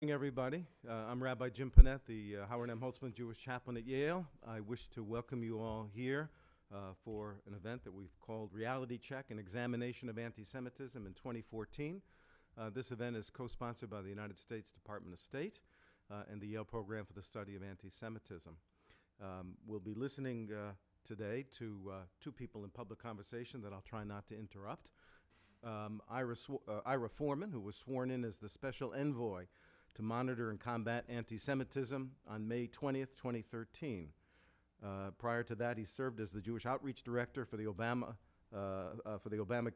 Good morning, everybody. I'm Rabbi Jim Ponet, the Howard M. Holtzmann Jewish Chaplain at Yale. I wish to welcome you all here for an event that we've called Reality Check, an examination of anti-Semitism in 2014. This event is co-sponsored by the United States Department of State and the Yale Program for the Study of Anti-Semitism. We'll be listening today to two people in public conversation that I'll try not to interrupt. Ira Forman, who was sworn in as the Special Envoy to monitor and combat anti-Semitism on May 20th, 2013. Prior to that, he served as the Jewish Outreach Director for the Obama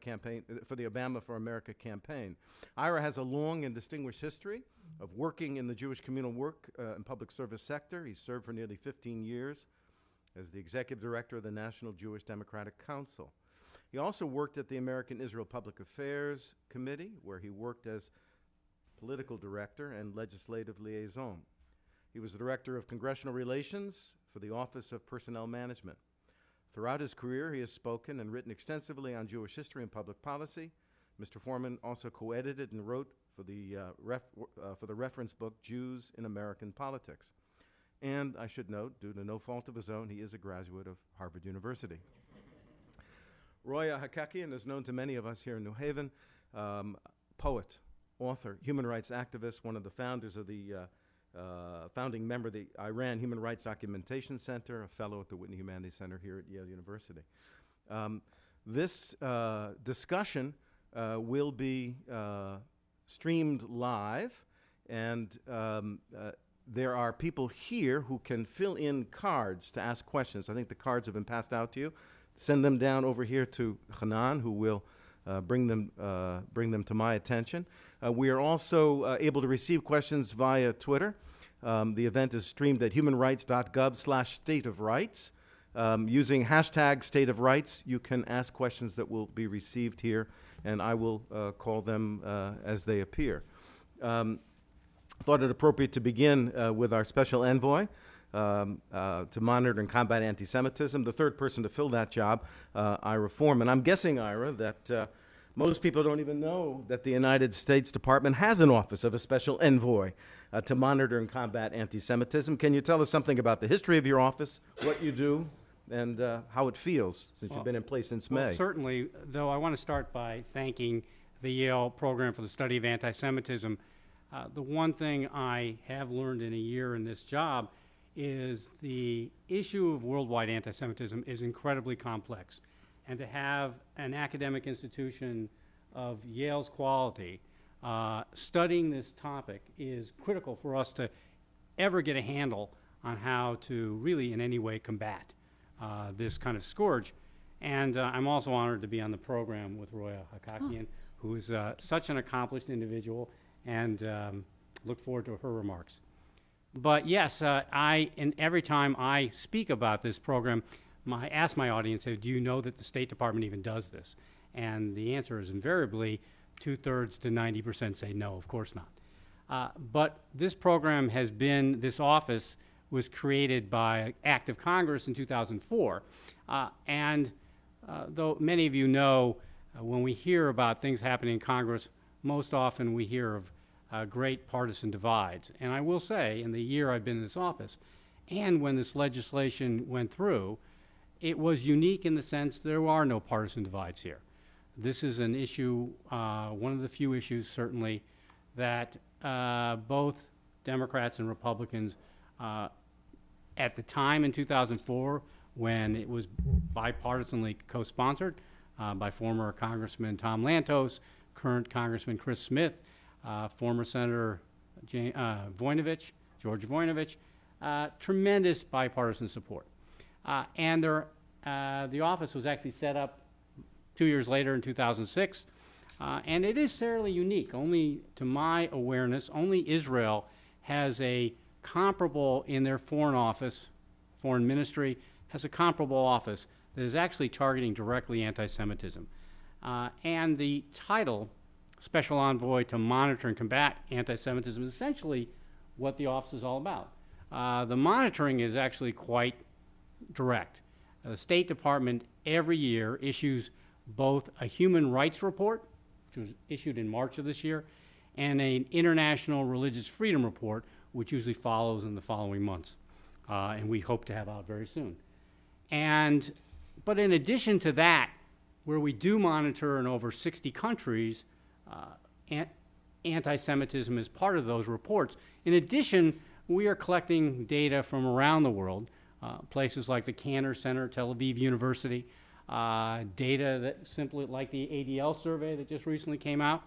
campaign, for the Obama for America campaign. Ira has a long and distinguished history of working in the Jewish communal work and public service sector. He served for nearly 15 years as the Executive Director of the National Jewish Democratic Council. He also worked at the American Israel Public Affairs Committee, where he worked as political director and legislative liaison. He was the director of congressional relations for the Office of Personnel Management. Throughout his career, he has spoken and written extensively on Jewish history and public policy. Mr. Forman also co-edited and wrote for the reference book, Jews in American Politics. And I should note, due to no fault of his own, he is a graduate of Harvard University. Roya Hakakian is known to many of us here in New Haven, poet, author, human rights activist, one of the founders of the founding member of the Iran Human Rights Documentation Center, a fellow at the Whitney Humanities Center here at Yale University. This discussion will be streamed live, and there are people here who can fill in cards to ask questions. I think the cards have been passed out to you. Send them down over here to Hanan, who will bring them to my attention. We are also able to receive questions via Twitter. The event is streamed at humanrights.gov/stateofrights. Using hashtag stateofrights, you can ask questions that will be received here, and I will call them as they appear. Thought it appropriate to begin with our special envoy to monitor and combat anti-Semitism. The third person to fill that job, Ira Forman. I'm guessing, Ira, that most people don't even know that the United States Department has an office of a special envoy to monitor and combat anti-Semitism. Can you tell us something about the history of your office, what you do, and how it feels since you've been in place since May? Certainly, though I want to start by thanking the Yale Program for the Study of Anti-Semitism. The one thing I have learned in a year in this job is the issue of worldwide anti-Semitism is incredibly complex. And to have an academic institution of Yale's quality studying this topic is critical for us to ever get a handle on how to really in any way combat this kind of scourge. And I'm also honored to be on the program with Roya Hakakian, who is such an accomplished individual, and look forward to her remarks. But yes, and every time I speak about this program, I ask my audience, do you know that the State Department even does this? And the answer is invariably 2/3 to 90% say no, of course not. But this program has been, this office was created by act of Congress in 2004. Though many of you know, when we hear about things happening in Congress, most often we hear of great partisan divides. And I will say, in the year I've been in this office, and when this legislation went through, it was unique in the sense there are no partisan divides here. This is an issue, one of the few issues certainly, that both Democrats and Republicans at the time in 2004, when it was bipartisanly co-sponsored by former Congressman Tom Lantos, current Congressman Chris Smith, former Senator George Voinovich, tremendous bipartisan support. And the office was actually set up 2 years later in 2006, and it is fairly unique. Only, to my awareness, only Israel has a comparable, in their foreign ministry, has a comparable office that is actually targeting directly anti-Semitism. And the title, Special Envoy to Monitor and Combat Anti-Semitism, is essentially what the office is all about. The monitoring is actually quite direct. The State Department every year issues both a human rights report, which was issued in March of this year, and an international religious freedom report, which usually follows in the following months. And we hope to have out very soon. But in addition to that, where we do monitor in over 60 countries, anti-Semitism is part of those reports. In addition, we are collecting data from around the world, places like the Cantor Center, Tel Aviv University, data that simply like the ADL survey that just recently came out.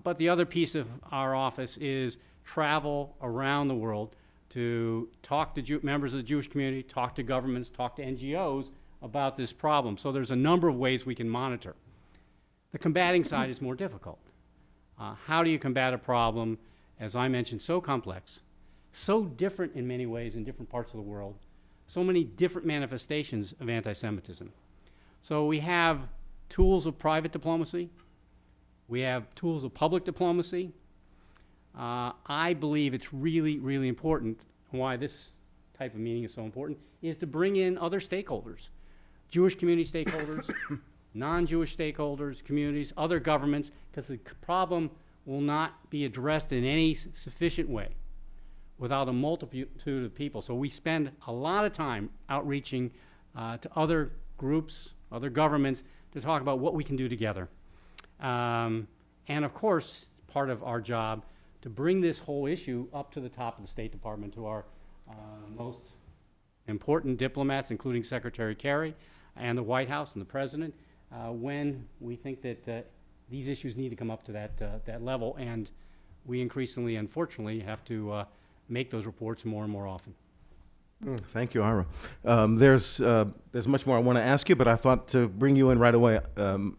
But the other piece of our office is travel around the world to talk to members of the Jewish community, talk to governments, talk to NGOs about this problem. So there's a number of ways we can monitor. The combating side is more difficult. How do you combat a problem, as I mentioned, so complex, so different in many ways in different parts of the world, so many different manifestations of anti-Semitism? So we have tools of private diplomacy. We have tools of public diplomacy. I believe it's really, really important, and why this type of meeting is so important, is to bring in other stakeholders, Jewish community stakeholders, non-Jewish stakeholders, communities, other governments, because the problem will not be addressed in any sufficient way without a multitude of people. So we spend a lot of time outreaching to other groups, other governments, to talk about what we can do together. And of course, part of our job to bring this whole issue up to the top of the State Department, to our most important diplomats, including Secretary Kerry and the White House and the President, when we think that these issues need to come up to that level. And we increasingly, unfortunately, have to make those reports more and more often. Thank you, Ira. There's much more I want to ask you, but I thought to bring you in right away,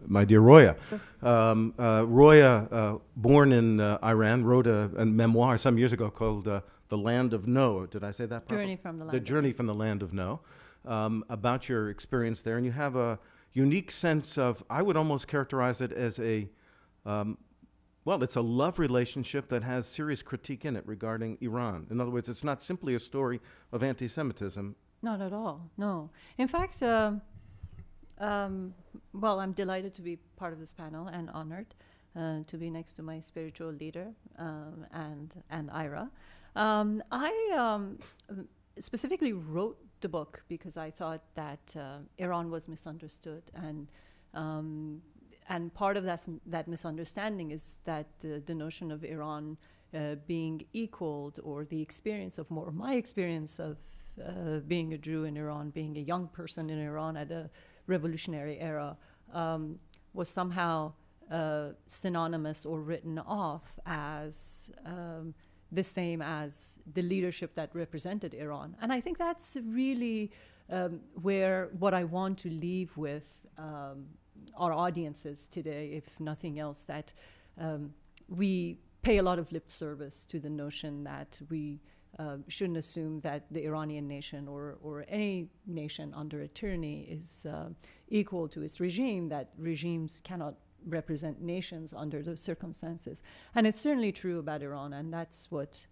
my dear Roya. Roya, born in Iran, wrote a memoir some years ago called The Land of No. Did I say that properly? Journey from the Land The of Journey from the Land of No, about your experience there. And you have a unique sense of, I would almost characterize it as well, it's a love relationship that has serious critique in it regarding Iran. In other words, it's not simply a story of anti-Semitism. Not at all, no. In fact, well, I'm delighted to be part of this panel and honored to be next to my spiritual leader and Ira. I specifically wrote the book because I thought that Iran was misunderstood, and part of that misunderstanding is that the notion of Iran being equaled, or the experience of my experience of being a Jew in Iran, being a young person in Iran at a revolutionary era, was somehow synonymous or written off as the same as the leadership that represented Iran. And I think that's really what I want to leave with our audiences today, if nothing else, that we pay a lot of lip service to the notion that we shouldn't assume that the Iranian nation or any nation under a tyranny is equal to its regime, that regimes cannot represent nations under those circumstances. And it's certainly true about Iran, and that's what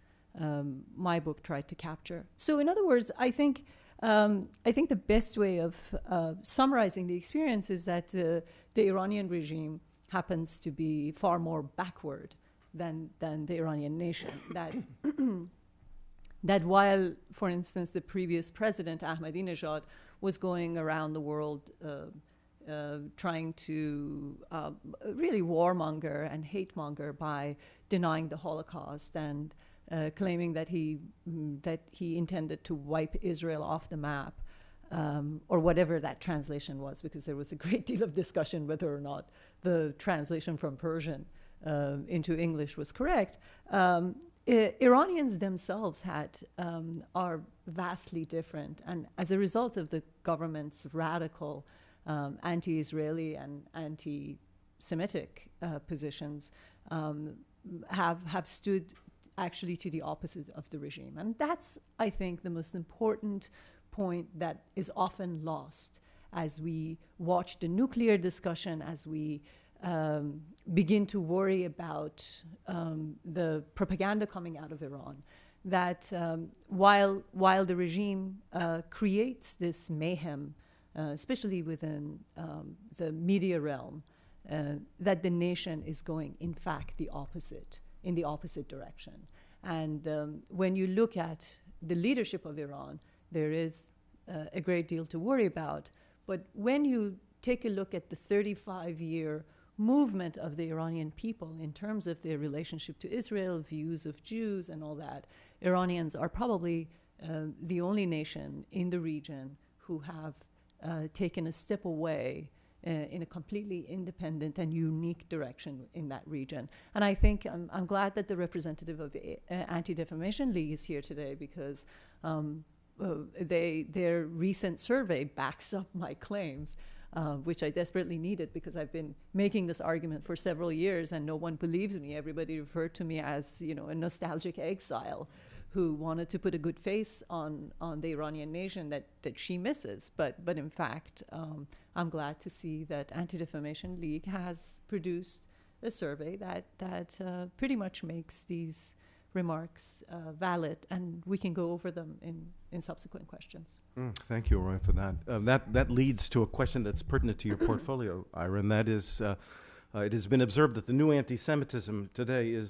my book tried to capture. So in other words, I think the best way of summarizing the experience is that the Iranian regime happens to be far more backward than the Iranian nation. That while, for instance, the previous president, Ahmadinejad, was going around the world trying to really warmonger and hate-monger by denying the Holocaust and claiming that he intended to wipe Israel off the map, or whatever that translation was, because there was a great deal of discussion whether or not the translation from Persian into English was correct. Iranians themselves are vastly different, and as a result of the government's radical anti-Israeli and anti-Semitic positions, have stood actually to the opposite of the regime. And that's, I think, the most important point that is often lost as we watch the nuclear discussion, as we begin to worry about the propaganda coming out of Iran, that while the regime creates this mayhem, especially within the media realm, that the nation is going, in fact, in the opposite direction. And when you look at the leadership of Iran, there is a great deal to worry about. But when you take a look at the 35-year movement of the Iranian people in terms of their relationship to Israel, views of Jews, and all that, Iranians are probably the only nation in the region who have taken a step away in a completely independent and unique direction in that region. And I think I'm glad that the representative of the Anti-Defamation League is here today, because their recent survey backs up my claims, which I desperately needed, because I've been making this argument for several years and no one believes me. Everybody referred to me as, a nostalgic exile who wanted to put a good face on the Iranian nation that she misses. But in fact, I'm glad to see that Anti-Defamation League has produced a survey that pretty much makes these remarks valid, and we can go over them in subsequent questions. Thank you, Roya, for that. That leads to a question that's pertinent to your portfolio, Ira, and that is, it has been observed that the new anti-Semitism today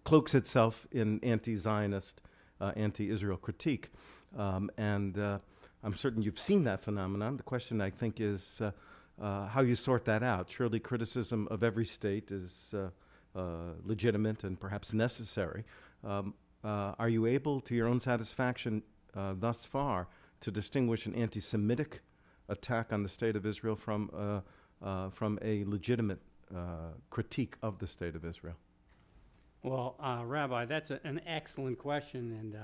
cloaks itself in anti-Zionist, anti-Israel critique. And I'm certain you've seen that phenomenon. The question, I think, is how you sort that out. Surely criticism of every state is legitimate and perhaps necessary. Are you able, to your own satisfaction thus far, to distinguish an anti-Semitic attack on the state of Israel from a legitimate critique of the state of Israel? Well, Rabbi, that's an excellent question, and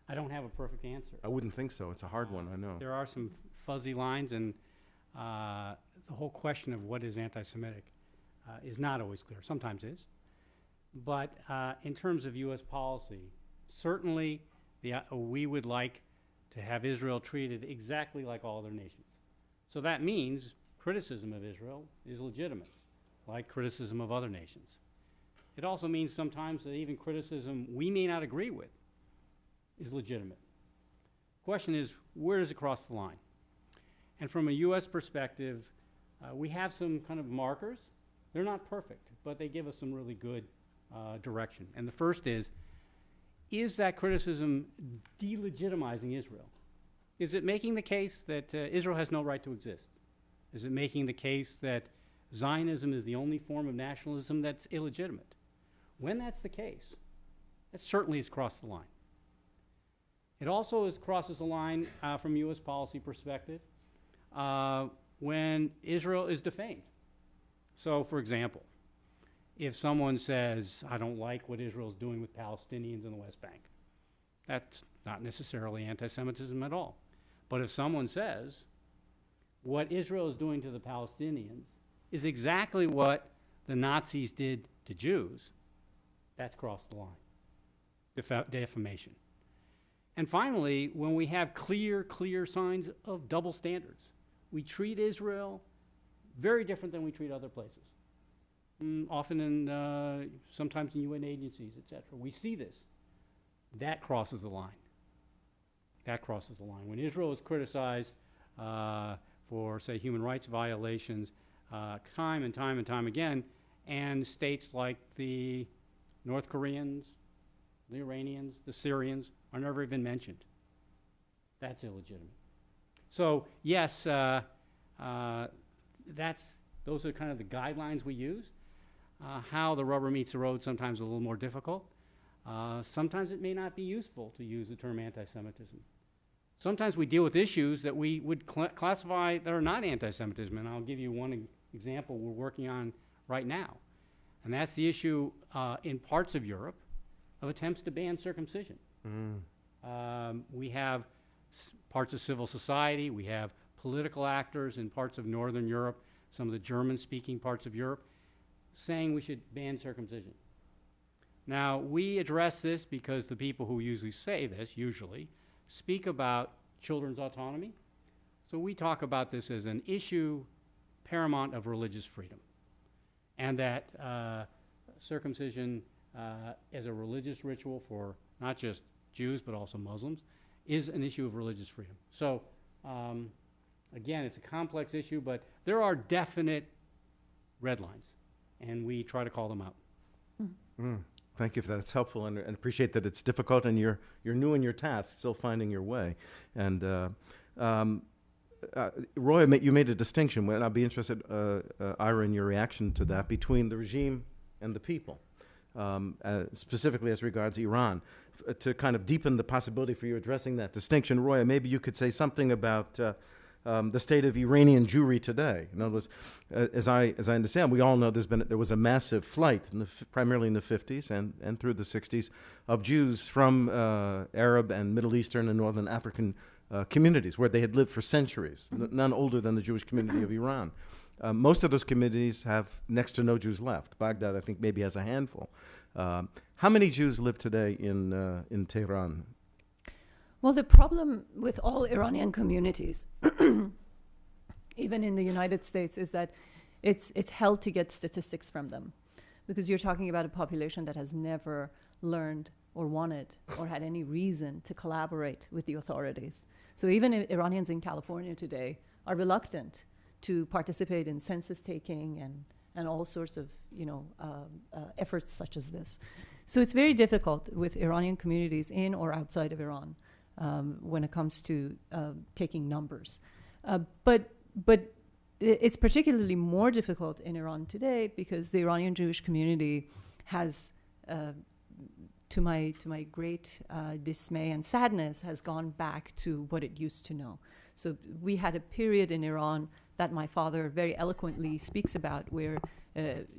I don't have a perfect answer. I wouldn't think so. It's a hard one, I know. There are some fuzzy lines, and the whole question of what is anti-Semitic is not always clear. Sometimes is. But in terms of U.S. policy, certainly we would like to have Israel treated exactly like all other nations. So that means criticism of Israel is legitimate, like criticism of other nations. It also means sometimes that even criticism we may not agree with is legitimate. The question is, where does it cross the line? And from a U.S. perspective, we have some kind of markers. They're not perfect, but they give us some really good direction. And the first is that criticism delegitimizing Israel? Is it making the case that Israel has no right to exist? Is it making the case that Zionism is the only form of nationalism that's illegitimate? When that's the case, that certainly has crossed the line. It also crosses the line from U.S. policy perspective when Israel is defamed. So, for example, if someone says, I don't like what Israel's doing with Palestinians in the West Bank, that's not necessarily anti-Semitism at all. But if someone says, what Israel is doing to the Palestinians is exactly what the Nazis did to Jews, that's crossed the line. Defamation. And finally, when we have clear signs of double standards, we treat Israel very different than we treat other places. Often sometimes in UN agencies, etc. We see this. That crosses the line. That crosses the line. When Israel is criticized for, say, human rights violations time and time again, and states like the North Koreans, the Iranians, the Syrians are never even mentioned. That's illegitimate. So yes, those are kind of the guidelines we use. How the rubber meets the road sometimes is a little more difficult. Sometimes it may not be useful to use the term anti-Semitism. Sometimes we deal with issues that we would classify that are not anti-Semitism, and I'll give you one example we're working on right now. And that's the issue in parts of Europe of attempts to ban circumcision. We have parts of civil society, we have political actors in parts of Northern Europe, some of the German-speaking parts of Europe, saying we should ban circumcision. Now, we address this because the people who usually say this, speak about children's autonomy. So we talk about this as an issue paramount of religious freedom, and that circumcision as a religious ritual for not just Jews but also Muslims is an issue of religious freedom. So again, it's a complex issue, but there are definite red lines, and we try to call them out. Thank you for that. It's helpful, and appreciate that it's difficult, and you're new in your task, still finding your way. And Roya, you made a distinction, and I'd be interested, Ira, in your reaction to that, between the regime and the people, specifically as regards Iran. To kind of deepen the possibility for you addressing that distinction, Roya, maybe you could say something about the state of Iranian Jewry today. In other words, as I understand, we all know there was a massive flight, primarily in the 50s and through the 60s, of Jews from Arab and Middle Eastern and Northern African communities where they had lived for centuries, none older than the Jewish community of Iran. Most of those communities have next to no Jews left. Baghdad, I think, maybe has a handful. How many Jews live today in Tehran? Well, the problem with all Iranian communities, even in the United States, is that it's held to get statistics from them, because you're talking about a population that has never learned or wanted or had any reason to collaborate with the authorities. So even Iranians in California today are reluctant to participate in census taking and all sorts of efforts such as this. So it's very difficult with Iranian communities in or outside of Iran when it comes to taking numbers. But it's particularly more difficult in Iran today because the Iranian Jewish community has, to my great dismay and sadness, has gone back to what it used to know. So we had a period in Iran that my father very eloquently speaks about where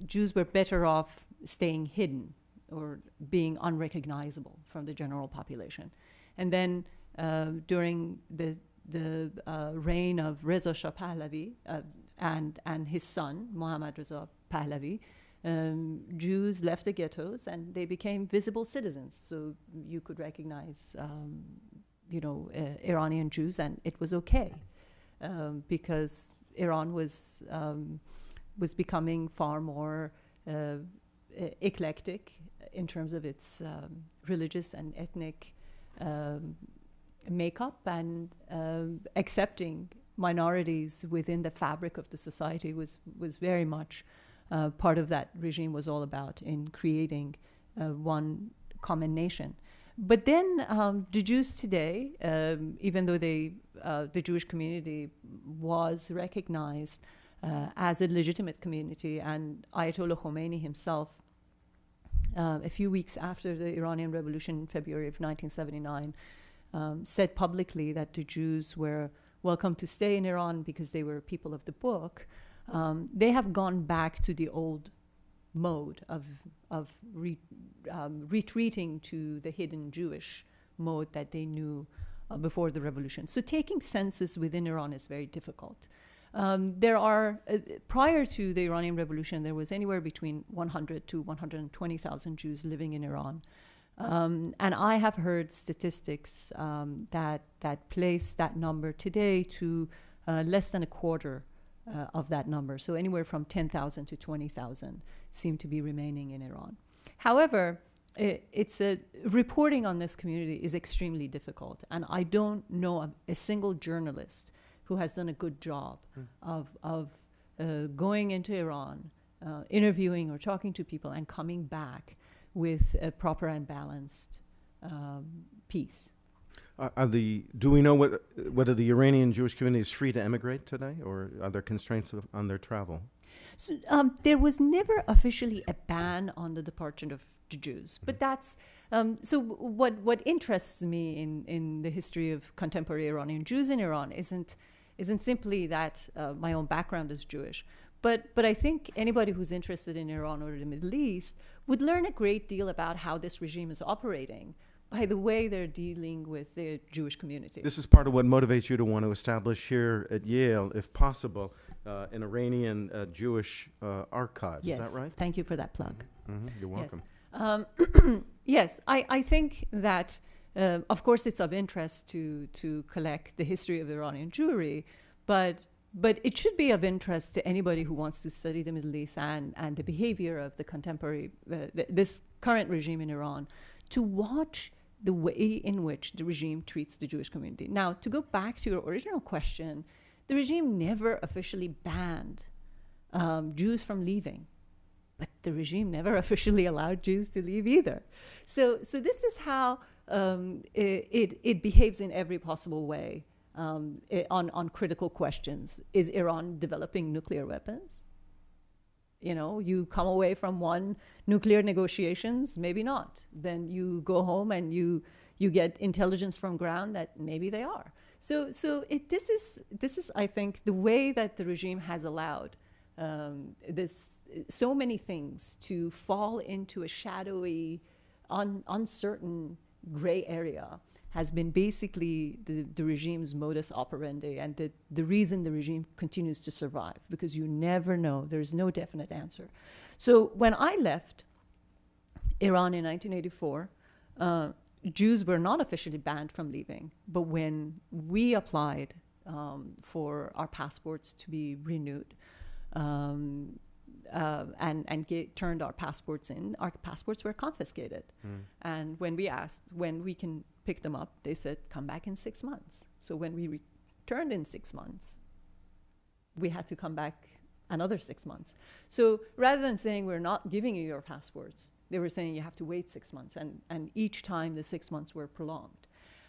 Jews were better off staying hidden or being unrecognizable from the general population. And then during the reign of Reza Shah Pahlavi and his son, Mohammad Reza Pahlavi, Jews left the ghettos and they became visible citizens. So you could recognize, Iranian Jews, and it was okay because Iran was becoming far more eclectic in terms of its religious and ethnic makeup, and accepting minorities within the fabric of the society was very much part of that regime was all about in creating one common nation. But then the Jews today, even though the Jewish community was recognized as a legitimate community, and Ayatollah Khomeini himself, a few weeks after the Iranian Revolution in February of 1979, said publicly that the Jews were welcome to stay in Iran because they were people of the book, they have gone back to the old mode of retreating to the hidden Jewish mode that they knew before the revolution. So taking census within Iran is very difficult. There are, prior to the Iranian Revolution, there was anywhere between 100 to 120,000 Jews living in Iran. And I have heard statistics that place that number today to less than a quarter of that number. So anywhere from 10,000 to 20,000 seem to be remaining in Iran. However, reporting on this community is extremely difficult. And I don't know a single journalist who has done a good job of going into Iran, interviewing or talking to people and coming back with a proper and balanced piece. Do we know whether the Iranian Jewish community is free to emigrate today, or are there constraints on their travel? So, there was never officially a ban on the departure of the Jews, but that's so. What interests me in the history of contemporary Iranian Jews in Iran isn't simply that my own background is Jewish, but I think anybody who's interested in Iran or the Middle East would learn a great deal about how this regime is operating by the way they're dealing with the Jewish community. This is part of what motivates you to want to establish here at Yale, if possible, an Iranian Jewish archive. Yes. Is that right? Thank you for that plug. Mm-hmm. You're welcome. Yes, yes. I think that, of course, it's of interest to collect the history of Iranian Jewry, but it should be of interest to anybody who wants to study the Middle East and the behavior of the contemporary, this current regime in Iran, to watch the way in which the regime treats the Jewish community. Now, to go back to your original question, the regime never officially banned Jews from leaving. But the regime never officially allowed Jews to leave either. So this is how it behaves in every possible way on critical questions. Is Iran developing nuclear weapons? You know, you come away from one nuclear negotiations, maybe not. Then you go home and you get intelligence from ground that maybe they are. So this is, I think, the way that the regime has allowed so many things to fall into a shadowy, uncertain gray area has been basically the regime's modus operandi, and the reason the regime continues to survive, because you never know. There's no definite answer. So when I left Iran in 1984, Jews were not officially banned from leaving, but when we applied for our passports to be renewed, and turned our passports in, our passports were confiscated. And when we asked when we can pick them up, they said, come back in 6 months. So when we returned in 6 months, we had to come back another 6 months. So rather than saying we're not giving you your passports, they were saying you have to wait 6 months. And each time the 6 months were prolonged.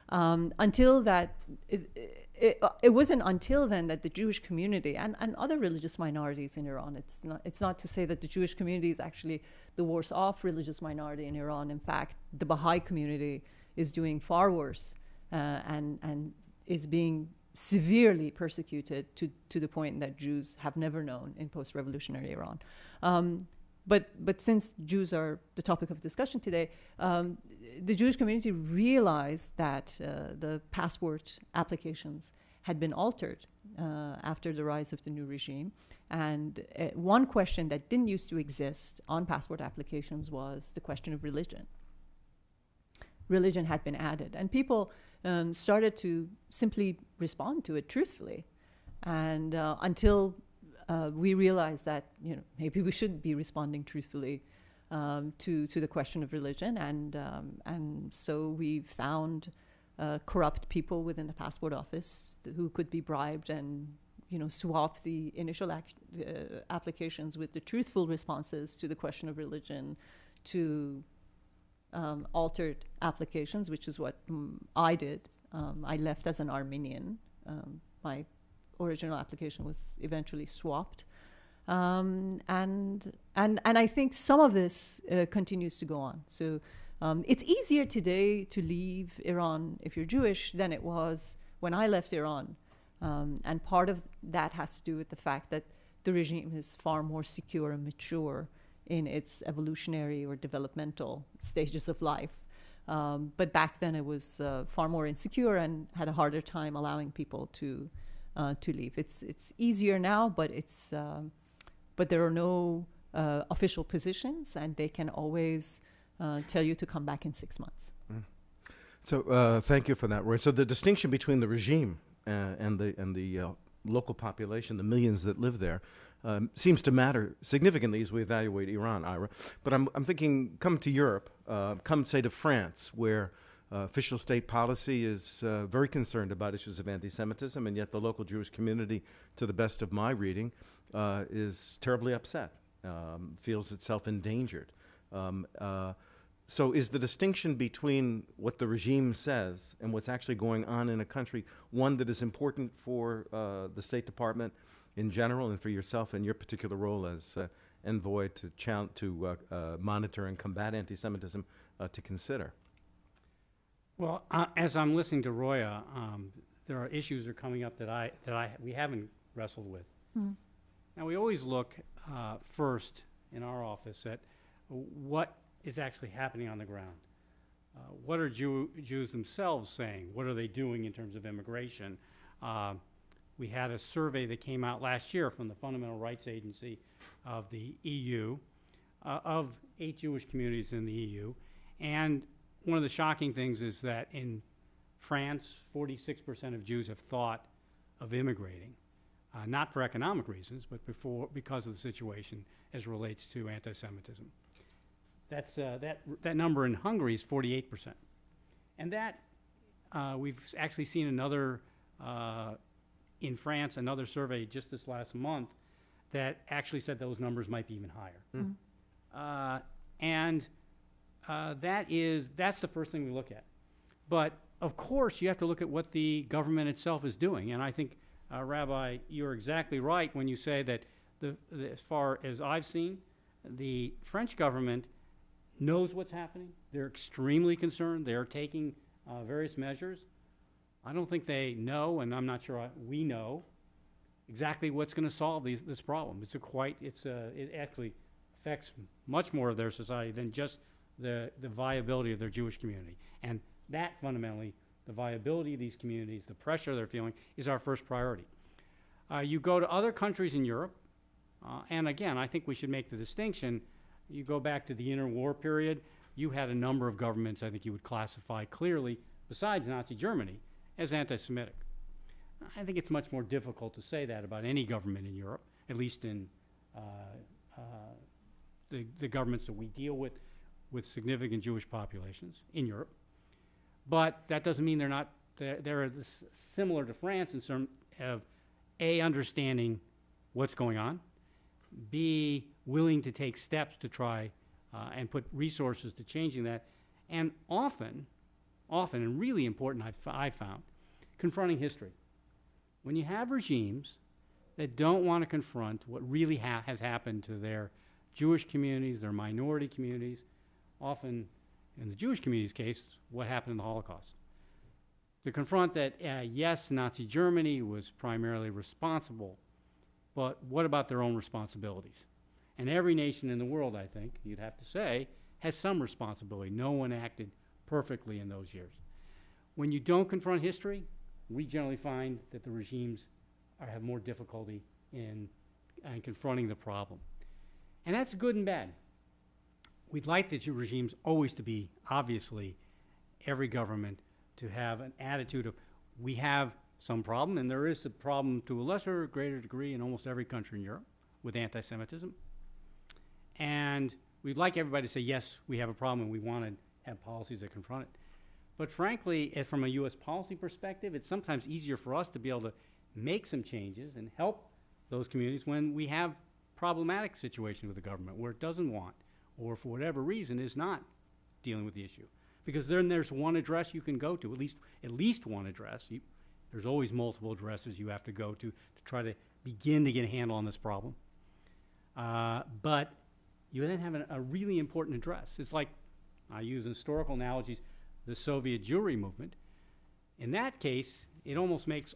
Until that, it wasn't until then that the Jewish community and other religious minorities in Iran, it's not to say that the Jewish community is actually the worse off religious minority in Iran. In fact, the Baha'i community is doing far worse and is being severely persecuted to the point that Jews have never known in post-revolutionary Iran. But since Jews are the topic of discussion today, the Jewish community realized that the passport applications had been altered after the rise of the new regime. And one question that didn't used to exist on passport applications was the question of religion. Religion had been added, and people started to simply respond to it truthfully. And until we realized that, you know, maybe we should be responding truthfully to the question of religion, and so we found corrupt people within the passport office who could be bribed and, you know, swap the initial applications with the truthful responses to the question of religion to altered applications, which is what I did. I left as an Armenian. My original application was eventually swapped. And I think some of this continues to go on. So it's easier today to leave Iran if you're Jewish than it was when I left Iran. And part of that has to do with the fact that the regime is far more secure and mature in its evolutionary or developmental stages of life. But back then it was far more insecure and had a harder time allowing people to leave. It's easier now, but there are no official positions, and they can always tell you to come back in 6 months. So thank you for that, Roy. So the distinction between the regime and the local population, the millions that live there, seems to matter significantly as we evaluate Iran, Ira. But I'm thinking, come to Europe, come say to France, where official state policy is very concerned about issues of anti-Semitism, and yet the local Jewish community, to the best of my reading, is terribly upset, feels itself endangered. So is the distinction between what the regime says and what's actually going on in a country one that is important for the State Department in general and for yourself and your particular role as envoy to monitor and combat anti-Semitism to consider? Well, as I'm listening to Roya, there are issues that are coming up that we haven't wrestled with. Now, we always look first in our office at what is actually happening on the ground. What are Jews themselves saying? What are they doing in terms of immigration? We had a survey that came out last year from the Fundamental Rights Agency of the EU, of 8 Jewish communities in the EU, and one of the shocking things is that in France, 46% of Jews have thought of immigrating, not for economic reasons, but because of the situation as relates to anti-Semitism. That's that number in Hungary is 48%, and that we've actually seen another in France, another survey just this last month that actually said those numbers might be even higher. That's the first thing we look at. But of course, you have to look at what the government itself is doing. And I think, Rabbi, you're exactly right when you say that as far as I've seen, the French government knows what's happening. They're extremely concerned. They're taking various measures. I don't think they know, and I'm not sure we know, exactly what's going to solve this problem. It actually affects much more of their society than just the viability of their Jewish community. And that fundamentally, the viability of these communities, the pressure they're feeling, is our first priority. You go to other countries in Europe, and again, I think we should make the distinction. You go back to the interwar period, you had a number of governments I think you would classify clearly, besides Nazi Germany, as anti-Semitic. I think it's much more difficult to say that about any government in Europe, at least in the governments that we deal with significant Jewish populations in Europe. But that doesn't mean they're similar to France in terms of A, understanding what's going on, B, willing to take steps to try and put resources to changing that, and often, and really important I found, confronting history. When you have regimes that don't want to confront what really has happened to their Jewish communities, their minority communities, often in the Jewish community's case, what happened in the Holocaust. To confront that, yes, Nazi Germany was primarily responsible, but what about their own responsibilities? And every nation in the world, I think, you'd have to say, has some responsibility. No one acted perfectly in those years. When you don't confront history, we generally find that the regimes have more difficulty in confronting the problem. And that's good and bad. We'd like the regimes always to be, obviously, every government to have an attitude of, we have some problem, and there is a problem to a lesser or greater degree in almost every country in Europe with anti-Semitism. And we'd like everybody to say, yes, we have a problem and we want to have policies that confront it. But frankly, from a U.S. policy perspective, it's sometimes easier for us to be able to make some changes and help those communities when we have problematic situations with the government where it doesn't want, or for whatever reason is not dealing with the issue. Because then there's one address you can go to, at least one address. There's always multiple addresses you have to go to try to begin to get a handle on this problem. But you then have a really important address. It's like, I use historical analogies, the Soviet Jewry movement. In that case, it almost makes,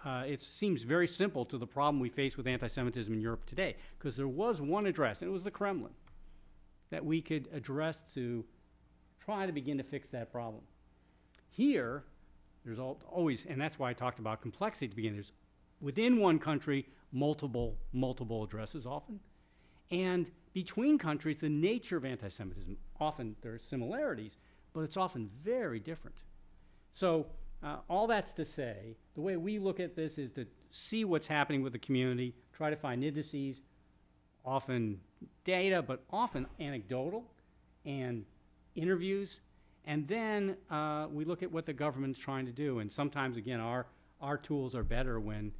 it seems very simple to the problem we face with anti-Semitism in Europe today, because there was one address, and it was the Kremlin, that we could address to try to begin to fix that problem. Here, there's always, and that's why I talked about complexity to begin. There's, within one country, multiple addresses often. And between countries, the nature of anti-Semitism, often there are similarities, but it's often very different. So all that's to say, the way we look at this is to see what's happening with the community, try to find indices, often data, but often anecdotal, and interviews, and then we look at what the government's trying to do. And sometimes, again, our tools are better when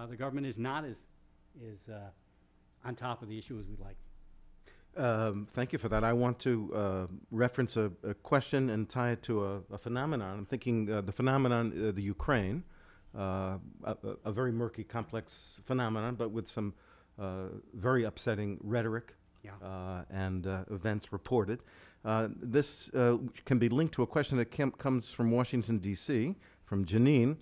the government is not as on top of the issue as we'd like. Thank you for that. I want to reference a question and tie it to a phenomenon. I'm thinking the phenomenon, the Ukraine, a very murky, complex phenomenon, but with some very upsetting rhetoric and events reported. This can be linked to a question that comes from Washington, D.C., from Janine,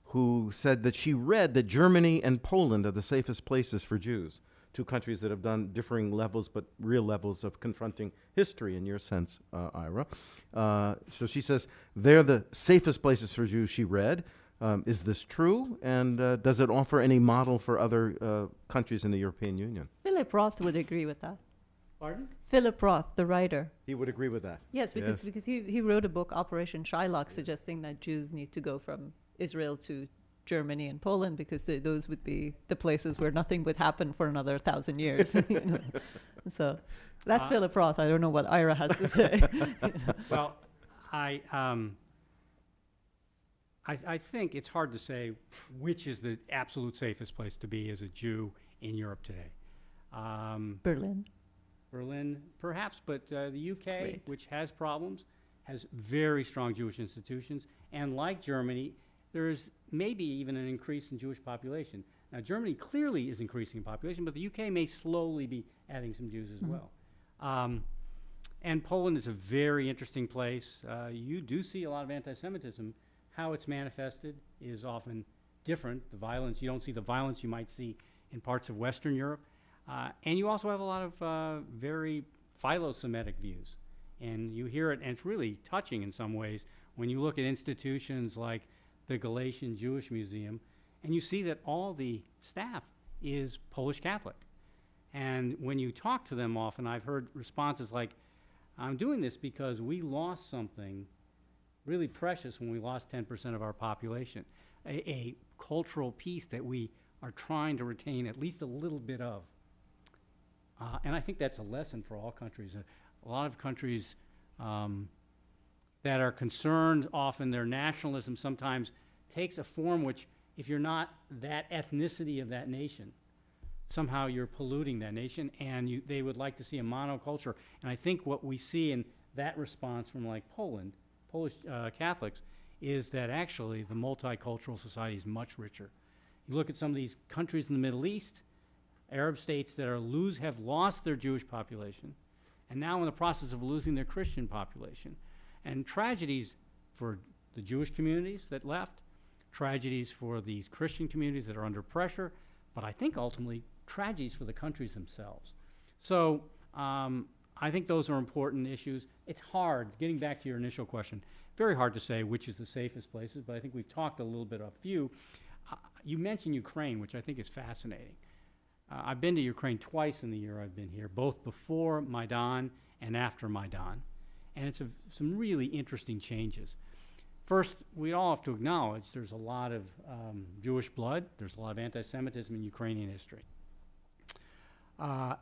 who said that she read that Germany and Poland are the safest places for Jews, two countries that have done differing levels, but real levels of confronting history, in your sense, Ira. So she says they're the safest places for Jews she read. Is this true? And does it offer any model for other countries in the European Union? Philip Roth would agree with that. Pardon? Philip Roth, the writer. He would agree with that. Yes, because he wrote a book, Operation Shylock, suggesting that Jews need to go from Israel to Germany and Poland because those would be the places where nothing would happen for another 1,000 years. You know? So that's Philip Roth. I don't know what Ira has to say. Well, I think it's hard to say which is the absolute safest place to be as a Jew in Europe today. Berlin. Berlin, perhaps, but the UK, Great. which has problems, has very strong Jewish institutions. And like Germany, there is maybe even an increase in Jewish population. Now, Germany clearly is increasing in population, but the UK may slowly be adding some Jews as well. And Poland is a very interesting place. You do see a lot of anti-Semitism. How it's manifested is often different. The violence, you don't see the violence you might see in parts of Western Europe. And you also have a lot of very philo-Semitic views. And you hear it, and it's really touching in some ways when you look at institutions like the Galatian Jewish Museum, and you see that all the staff is Polish Catholic. And when you talk to them often, I've heard responses like, I'm doing this because we lost something really precious when we lost 10% of our population, a cultural piece that we are trying to retain at least a little bit of. And I think that's a lesson for all countries. A lot of countries that are concerned, often their nationalism sometimes takes a form which, if you're not that ethnicity of that nation, somehow you're polluting that nation, and they would like to see a monoculture. And I think what we see in that response from like Poland, Polish Catholics, is that actually the multicultural society is much richer. You look at some of these countries in the Middle East, Arab states that have lost their Jewish population, and now in the process of losing their Christian population. And tragedies for the Jewish communities that left, tragedies for these Christian communities that are under pressure, but I think ultimately tragedies for the countries themselves. So I think those are important issues. It's hard, getting back to your initial question, very hard to say which is the safest places, but I think we've talked a little bit of a few. You mentioned Ukraine, which I think is fascinating. I've been to Ukraine twice in the year I've been here, both before Maidan and after Maidan, and it's some really interesting changes. First, we all have to acknowledge there's a lot of Jewish blood, there's a lot of anti-Semitism in Ukrainian history.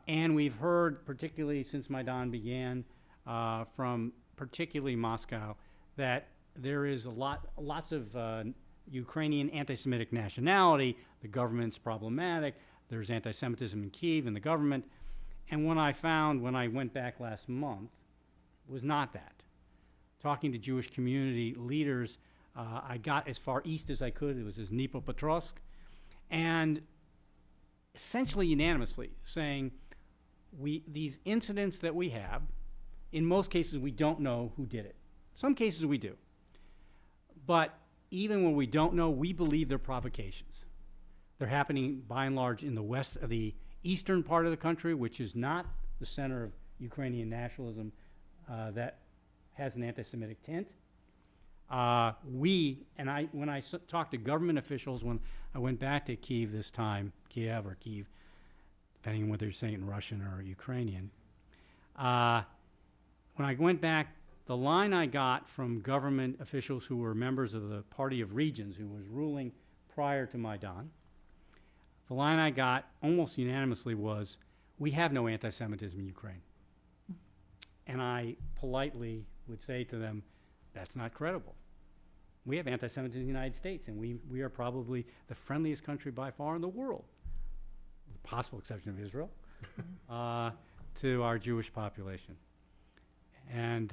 And we've heard, particularly since Maidan began, from particularly Moscow, that there is lots of Ukrainian anti-Semitic nationality, the government's problematic, there's anti-Semitism in Kyiv and the government. And what I found when I went back last month was not that. Talking to Jewish community leaders, I got as far east as I could. It was as Dnipropetrovsk, and essentially unanimously saying, these incidents that we have, in most cases we don't know who did it. Some cases we do. But even when we don't know, we believe they're provocations. They're happening by and large in the eastern part of the country, which is not the center of Ukrainian nationalism that has an anti-Semitic tint. When I talked to government officials when I went back to Kyiv this time, Kiev or Kyiv, depending on whether you're saying it in Russian or Ukrainian, when I went back, the line I got from government officials who were members of the Party of Regions, who was ruling prior to Maidan, the line I got almost unanimously was, we have no anti-Semitism in Ukraine. And I politely would say to them, that's not credible. We have anti-Semitism in the United States, and we are probably the friendliest country by far in the world, with the possible exception of Israel, to our Jewish population. And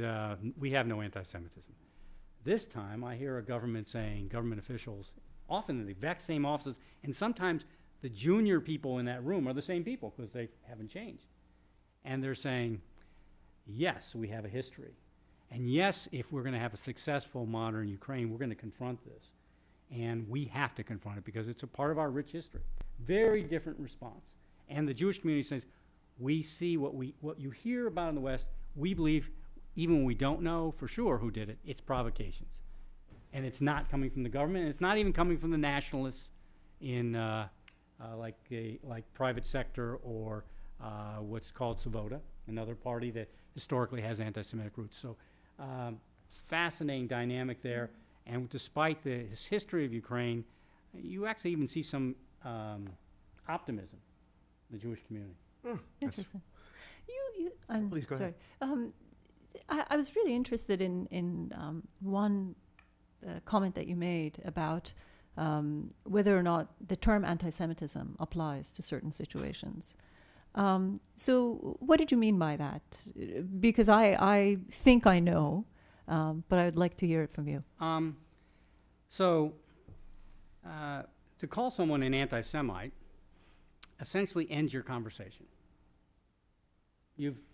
we have no anti-Semitism. This time, I hear a government saying, government officials, often in the exact same offices, and sometimes the junior people in that room are the same people because they haven't changed. And they're saying, yes, we have a history. And yes, if we're going to have a successful modern Ukraine, we're going to confront this. And we have to confront it because it's a part of our rich history. Very different response. And the Jewish community says, we see what you hear about in the West, we believe, even when we don't know for sure who did it, it's provocations. And it's not coming from the government, and it's not even coming from the nationalists in like private sector or what's called Svoboda, another party that historically has anti-Semitic roots. So fascinating dynamic there. And despite the history of Ukraine, you actually even see some optimism in the Jewish community. Interesting. Please go ahead. I was really interested in one comment that you made about whether or not the term anti-Semitism applies to certain situations. So what did you mean by that? Because I think I know, but I'd like to hear it from you. To call someone an anti-Semite essentially ends your conversation.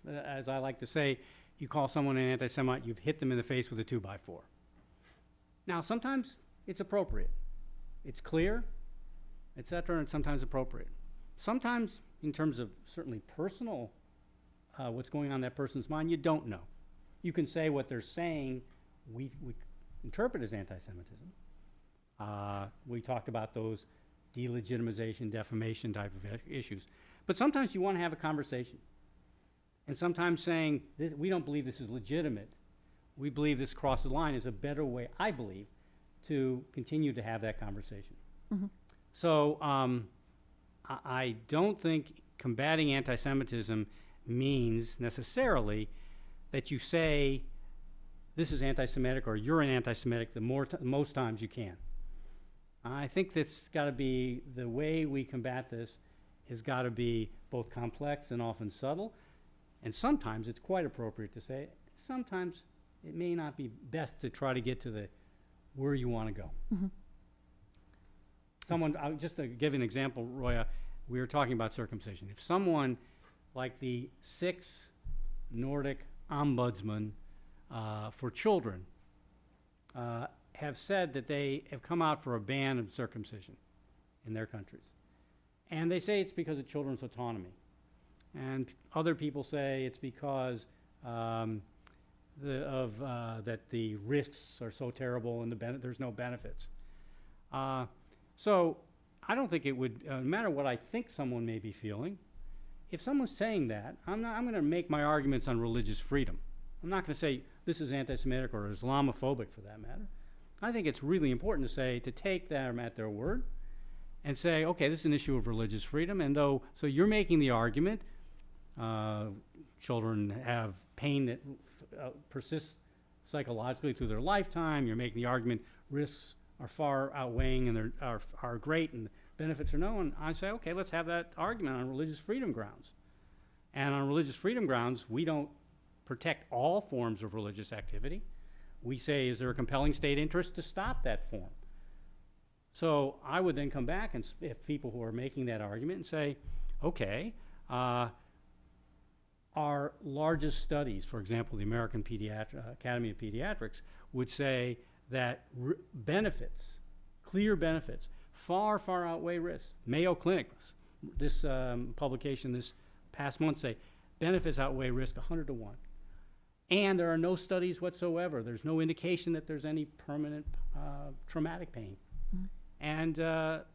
As I like to say, you call someone an anti-Semite, you've hit them in the face with a 2x4. Now, sometimes it's appropriate. It's clear, etc., and sometimes appropriate. Sometimes, in terms of certainly personal, what's going on in that person's mind, you don't know. You can say what they're saying we interpret as anti-Semitism. We talked about those delegitimization, defamation type of issues. But sometimes you want to have a conversation. And sometimes saying, we don't believe this is legitimate, we believe this crosses the line, is a better way, I believe, to continue to have that conversation. Mm-hmm. So I don't think combating anti-Semitism means necessarily that you say this is anti-Semitic or you're an anti-Semitic the most times you can. I think that's got to be, the way we combat this has got to be both complex and often subtle. And sometimes it's quite appropriate to say it. Sometimes it may not be best to try to get to the where you want to go. Mm-hmm. Just to give you an example, Roya, we were talking about circumcision. If someone like the 6 Nordic ombudsmen for children have said that they have come out for a ban of circumcision in their countries, and they say it's because of children's autonomy. And other people say it's because that the risks are so terrible and there's no benefits. So I don't think it would, no matter what I think someone may be feeling, if someone's saying that, I'm going to make my arguments on religious freedom. I'm not going to say this is anti-Semitic or Islamophobic for that matter. I think it's really important to take them at their word and say, okay, this is an issue of religious freedom, and so you're making the argument children have pain that persists psychologically through their lifetime. You're making the argument risks are far outweighing and are great and benefits are no. And I say, okay, let's have that argument on religious freedom grounds. And on religious freedom grounds, we don't protect all forms of religious activity. We say, is there a compelling state interest to stop that form? So I would then come back and if people who are making that argument and say, okay, our largest studies, for example, the American Academy of Pediatrics, would say that benefits, clear benefits, far, far outweigh risks. Mayo Clinic, this publication this past month say benefits outweigh risk 100 to 1. And there are no studies whatsoever. There's no indication that there's any permanent traumatic pain. Mm-hmm. And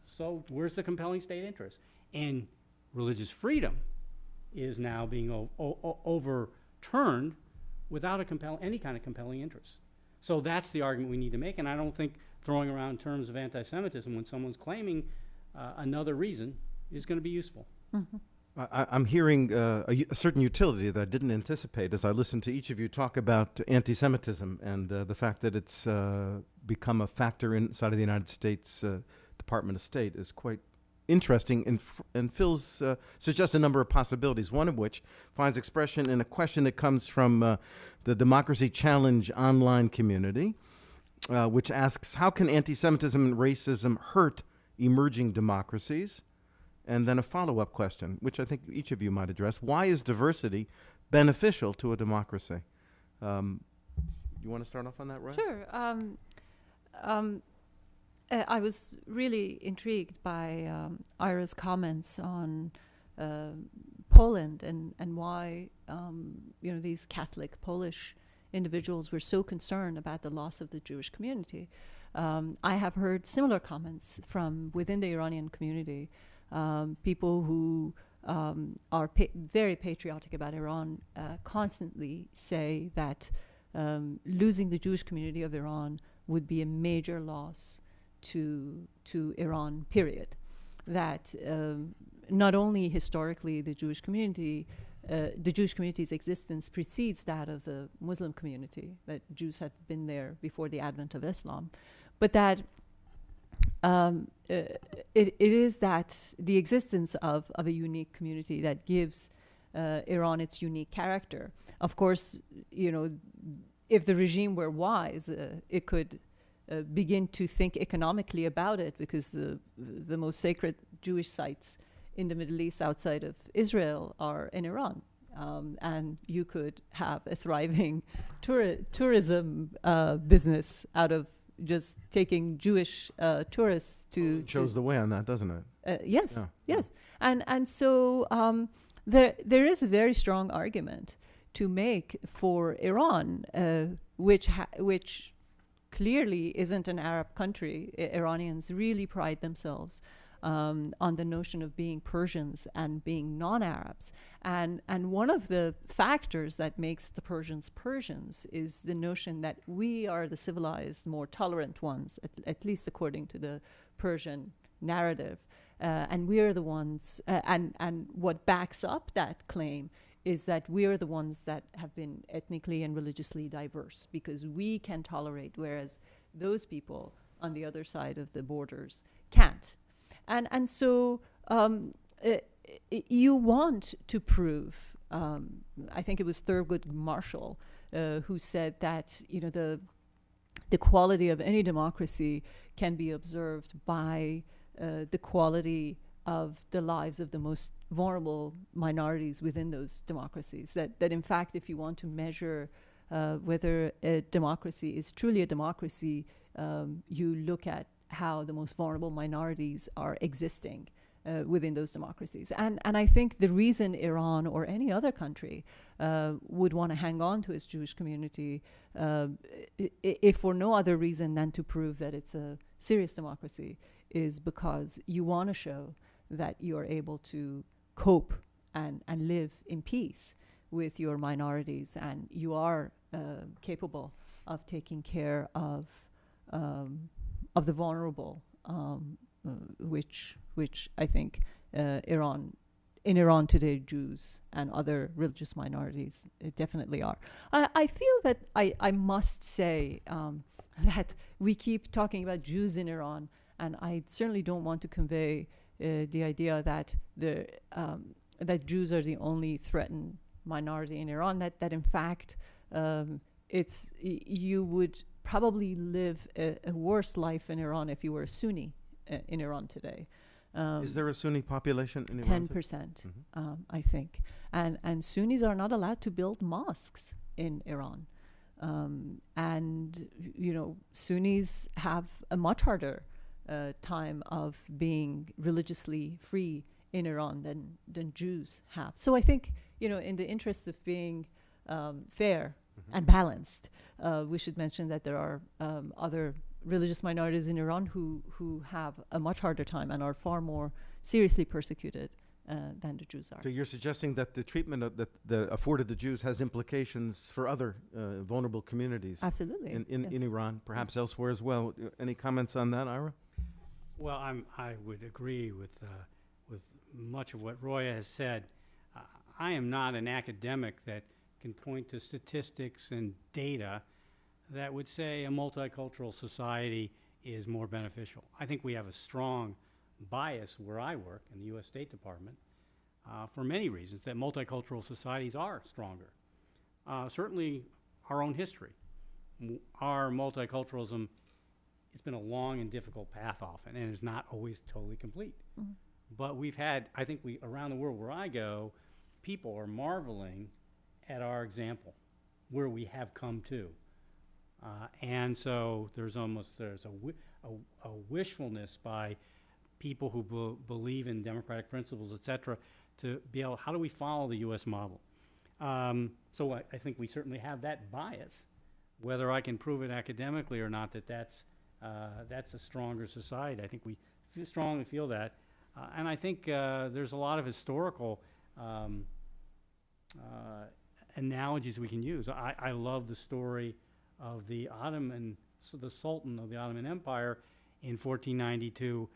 so where's the compelling state interest? And religious freedom is now being overturned without any kind of compelling interest. So that's the argument we need to make, and I don't think throwing around terms of anti-Semitism when someone's claiming another reason is going to be useful. Mm-hmm. I'm hearing a certain utility that I didn't anticipate as I listened to each of you talk about anti-Semitism and the fact that it's become a factor inside of the United States Department of State is quite interesting and suggests a number of possibilities, one of which finds expression in a question that comes from the Democracy Challenge online community, which asks, how can anti-Semitism and racism hurt emerging democracies? And then a follow-up question, which I think each of you might address. Why is diversity beneficial to a democracy? You want to start off on that, Roya? Sure. I was really intrigued by Ira's comments on Poland and why these Catholic Polish individuals were so concerned about the loss of the Jewish community. I have heard similar comments from within the Iranian community. People who are very patriotic about Iran constantly say that losing the Jewish community of Iran would be a major loss to Iran, period. That not only historically the Jewish community's existence precedes that of the Muslim community, that Jews have been there before the advent of Islam, but that it is that the existence of a unique community that gives Iran its unique character. Of course, if the regime were wise, it could begin to think economically about it, because the most sacred Jewish sites in the Middle East outside of Israel are in Iran. And you could have a thriving tourism business out of just taking Jewish tourists to... It shows the way on that, doesn't it? Yes, Yeah. yes. And so there is a very strong argument to make for Iran, which clearly isn't an Arab country. Iranians really pride themselves on the notion of being Persians and being non-Arabs. And one of the factors that makes the Persians Persians is the notion that we are the civilized, more tolerant ones, at least according to the Persian narrative. And we are the ones, and what backs up that claim is that we are the ones that have been ethnically and religiously diverse, because we can tolerate, whereas those people on the other side of the borders can't. And so you want to prove, I think it was Thurgood Marshall who said that, the quality of any democracy can be observed by the quality of the lives of the most vulnerable minorities within those democracies. That in fact, if you want to measure whether a democracy is truly a democracy, you look at how the most vulnerable minorities are existing within those democracies. And I think the reason Iran or any other country would want to hang on to its Jewish community, if for no other reason than to prove that it's a serious democracy, is because you want to show that you are able to cope and live in peace with your minorities, and you are capable of taking care of the vulnerable, which I think in Iran today, Jews and other religious minorities definitely are. I feel that I must say that we keep talking about Jews in Iran, and I certainly don't want to convey the idea that that Jews are the only threatened minority in Iran. That in fact, you would probably live a worse life in Iran if you were a Sunni in Iran today. Is there a Sunni population in Iran? 10%, I think. And Sunnis are not allowed to build mosques in Iran. And, Sunnis have a much harder time of being religiously free in Iran than Jews have. So I think, in the interest of being fair and balanced, we should mention that there are other religious minorities in Iran who have a much harder time and are far more seriously persecuted than the Jews are. So you're suggesting that the treatment that afforded the Jews has implications for other vulnerable communities? Absolutely. In Iran, perhaps elsewhere as well. Any comments on that, Ira? Well, I would agree with much of what Roya has said. I am not an academic that can point to statistics and data that would say a multicultural society is more beneficial. I think we have a strong bias where I work in the U.S. State Department for many reasons, that multicultural societies are stronger. Certainly our own history. Our multiculturalism, it's been a long and difficult path often, and is not always totally complete. Mm-hmm. But we've had, I think around the world where I go, people are marveling at our example, where we have come to. And so there's a wishfulness by people who believe in democratic principles, et cetera, to be able, how do we follow the U.S. model? So I think we certainly have that bias. Whether I can prove it academically or not, that's a stronger society. I think we strongly feel that. And I think there's a lot of historical analogies we can use. I love the story of the Sultan of the Ottoman Empire in 1492,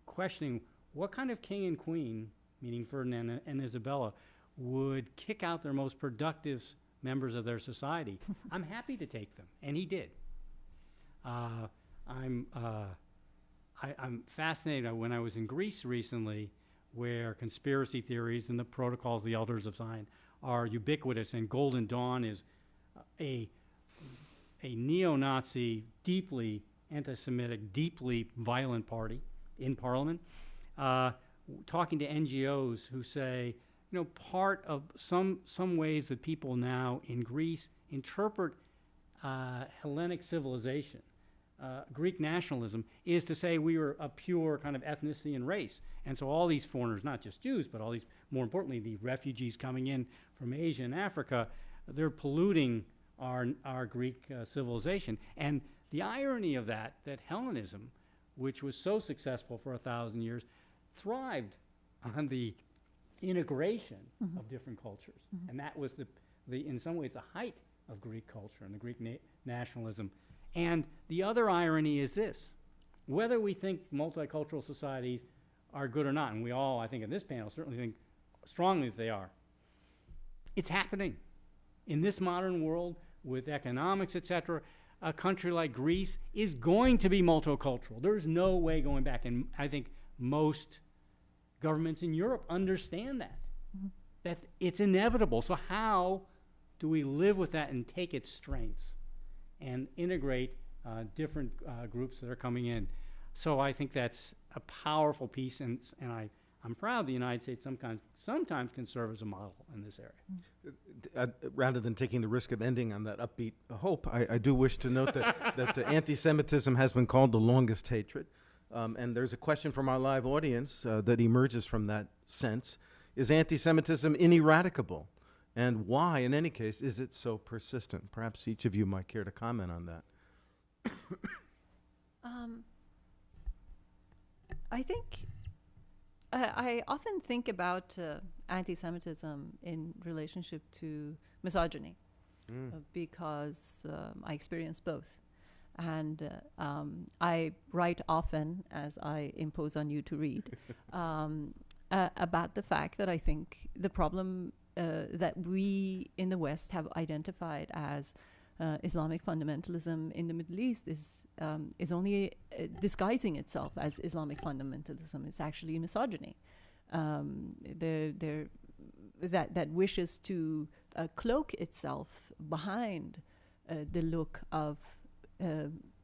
questioning what kind of king and queen, meaning Ferdinand and Isabella, would kick out their most productive members of their society. I'm happy to take them, and he did. I'm fascinated when I was in Greece recently, where conspiracy theories and the protocols of the Elders of Zion are ubiquitous, and Golden Dawn is a neo-Nazi, deeply anti-Semitic, deeply violent party in Parliament, talking to NGOs who say, part of some ways that people now in Greece interpret Hellenic civilization, Greek nationalism, is to say we were a pure kind of ethnicity and race. And so all these foreigners, not just Jews, but all these, more importantly, the refugees coming in from Asia and Africa, they're polluting our Greek civilization. And the irony of that Hellenism, which was so successful for 1,000 years, thrived on the integration of different cultures. And that was in some ways the height of Greek culture and the Greek nationalism. And the other irony is this: whether we think multicultural societies are good or not, and we all, I think in this panel, certainly think strongly that they are, it's happening. In this modern world, with economics, etc., a country like Greece is going to be multicultural. There's no way going back. And I think most governments in Europe understand that it's inevitable. So how do we live with that and take its strengths and integrate different groups that are coming in? So I think that's a powerful piece, and I'm proud the United States sometimes can serve as a model in this area. Rather than taking the risk of ending on that upbeat hope, I do wish to note that anti-Semitism has been called the longest hatred. And there's a question from our live audience that emerges from that sense. Is anti-Semitism ineradicable? And why, in any case, is it so persistent? Perhaps each of you might care to comment on that. I think I often think about anti-Semitism in relationship to misogyny because I experience both. And I write often, as I impose on you to read, about the fact that I think the problem that we in the West have identified as Islamic fundamentalism in the Middle East is only disguising itself as Islamic fundamentalism. It's actually misogyny. That wishes to cloak itself behind the look of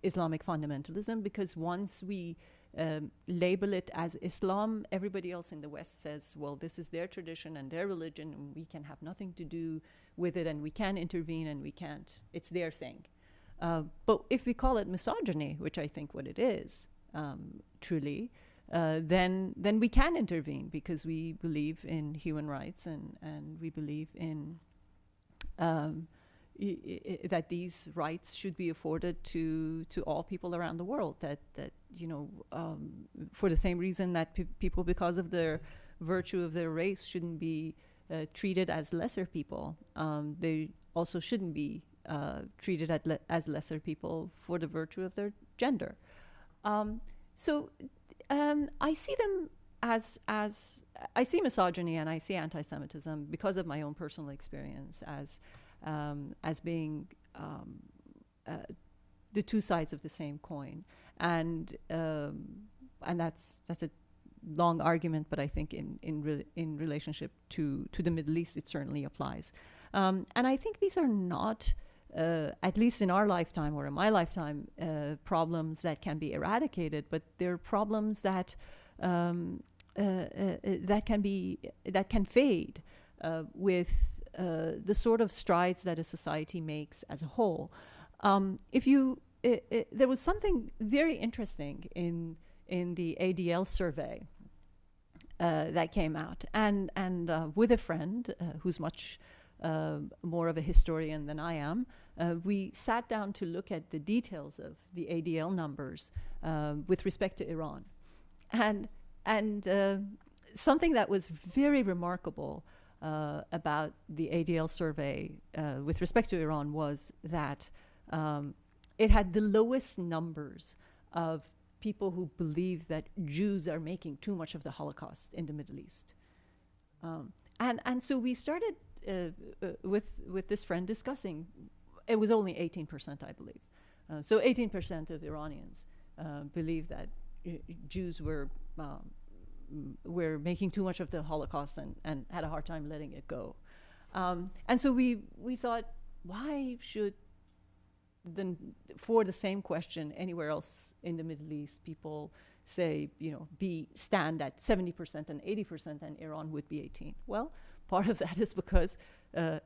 Islamic fundamentalism, because once we label it as Islam, everybody else in the West says, well, this is their tradition and their religion, and we can have nothing to do with it, and we can intervene, and we can't. It's their thing. But if we call it misogyny, which I think what it is, truly, then we can intervene, because we believe in human rights, and we believe in that these rights should be afforded to all people around the world. That for the same reason that people, because of their virtue of their race, shouldn't be treated as lesser people, they also shouldn't be treated as lesser people for the virtue of their gender. So I see them as I see misogyny and I see anti-Semitism, because of my own personal experience, as being the two sides of the same coin, and that's a long argument, but I think in relationship to the Middle East, it certainly applies. And I think these are not, at least in our lifetime or in my lifetime, problems that can be eradicated, but they're problems that can fade with the sort of strides that a society makes as a whole. There was something very interesting in the ADL survey that came out, and with a friend who's much more of a historian than I am, we sat down to look at the details of the ADL numbers with respect to Iran, and something that was very remarkable about the ADL survey with respect to Iran was that it had the lowest numbers of people who believe that Jews are making too much of the Holocaust in the Middle East. And so we started with this friend discussing. It was only 18%, I believe. So 18% of Iranians believe that Jews were making too much of the Holocaust and had a hard time letting it go. And so we thought, why should for the same question anywhere else in the Middle East, people say, stand at 70% and 80%, and Iran would be 18? Well, part of that is because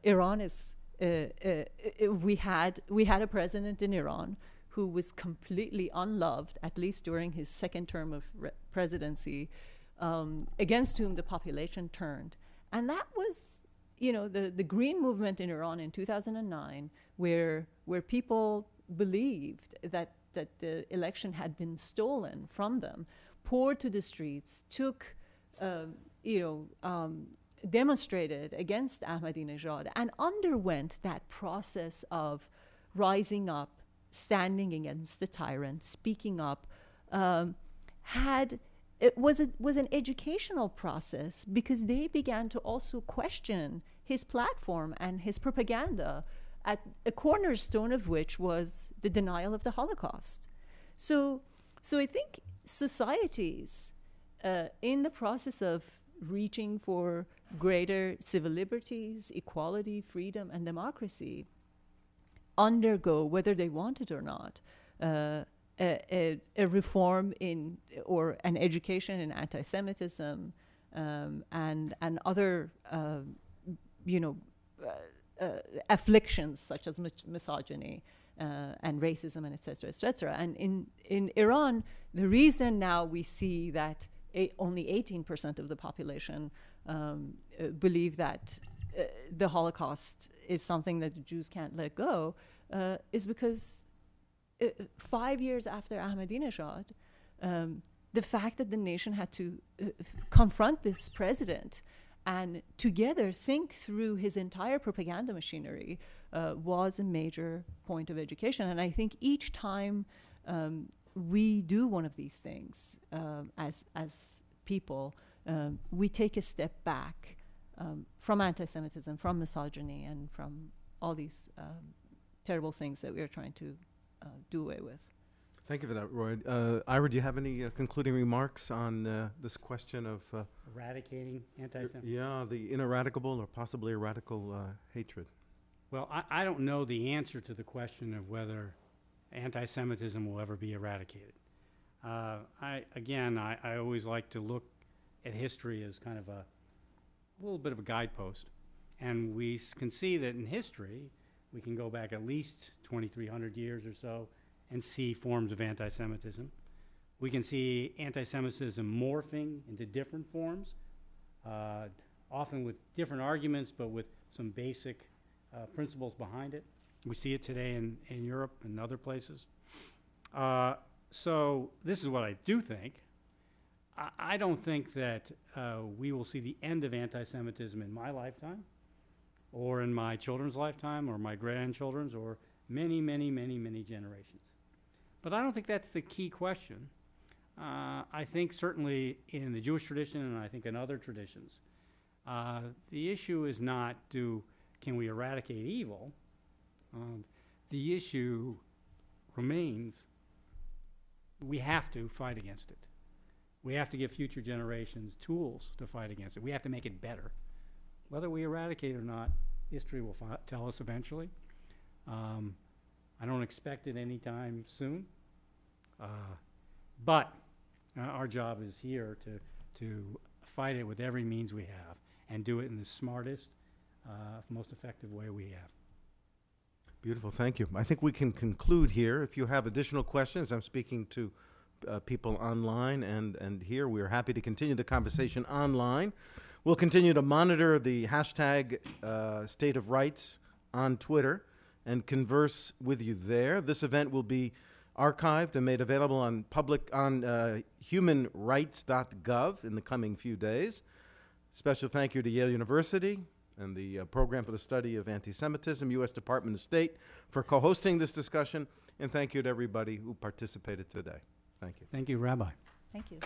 Iran is, we had a president in Iran who was completely unloved, at least during his second term of presidency, against whom the population turned. And that was, the Green Movement in Iran in 2009, where people believed that the election had been stolen from them, poured to the streets, demonstrated against Ahmadinejad, and underwent that process of rising up, standing against the tyrant, speaking up. It was an educational process, because they began to also question his platform and his propaganda, at a cornerstone of which was the denial of the Holocaust. So I think societies, in the process of reaching for greater civil liberties, equality, freedom, and democracy, undergo, whether they want it or not, a reform or an education in anti-Semitism, and other afflictions such as misogyny and racism, and et cetera, et cetera. And in Iran, the reason now we see that only 18% of the population believe that the Holocaust is something that the Jews can't let go is because 5 years after Ahmadinejad, the fact that the nation had to confront this president and together think through his entire propaganda machinery was a major point of education. And I think each time we do one of these things as people, we take a step back from anti-Semitism, from misogyny, and from all these terrible things that we are trying to do away with. Thank you for that, Roy. Ira, do you have any concluding remarks on this question of eradicating anti-Semitism? Yeah, the ineradicable or possibly radical hatred? Well, I don't know the answer to the question of whether anti-Semitism will ever be eradicated. I always like to look at history as kind of a little bit of a guidepost. And we can see that in history, we can go back at least 2,300 years or so and see forms of anti-Semitism. We can see anti-Semitism morphing into different forms, often with different arguments, but with some basic principles behind it. We see it today in Europe and other places. So this is what I do think. I don't think that we will see the end of anti-Semitism in my lifetime, or in my children's lifetime, or my grandchildren's, or many, many, many, many generations. But I don't think that's the key question. I think certainly in the Jewish tradition, and I think in other traditions, the issue is not can we eradicate evil? The issue remains, we have to fight against it. We have to give future generations tools to fight against it. We have to make it better. Whether we eradicate it or not, history will tell us eventually. I don't expect it anytime soon. But our job is here to fight it with every means we have and do it in the smartest, most effective way we have. Beautiful, thank you. I think we can conclude here. If you have additional questions, I'm speaking to people online and here. We are happy to continue the conversation online. We'll continue to monitor the hashtag State of Rights on Twitter and converse with you there. This event will be archived and made available on humanrights.gov in the coming few days. Special thank you to Yale University and the Program for the Study of Anti-Semitism, U.S. Department of State, for co-hosting this discussion, and thank you to everybody who participated today. Thank you. Thank you, Rabbi. Thank you.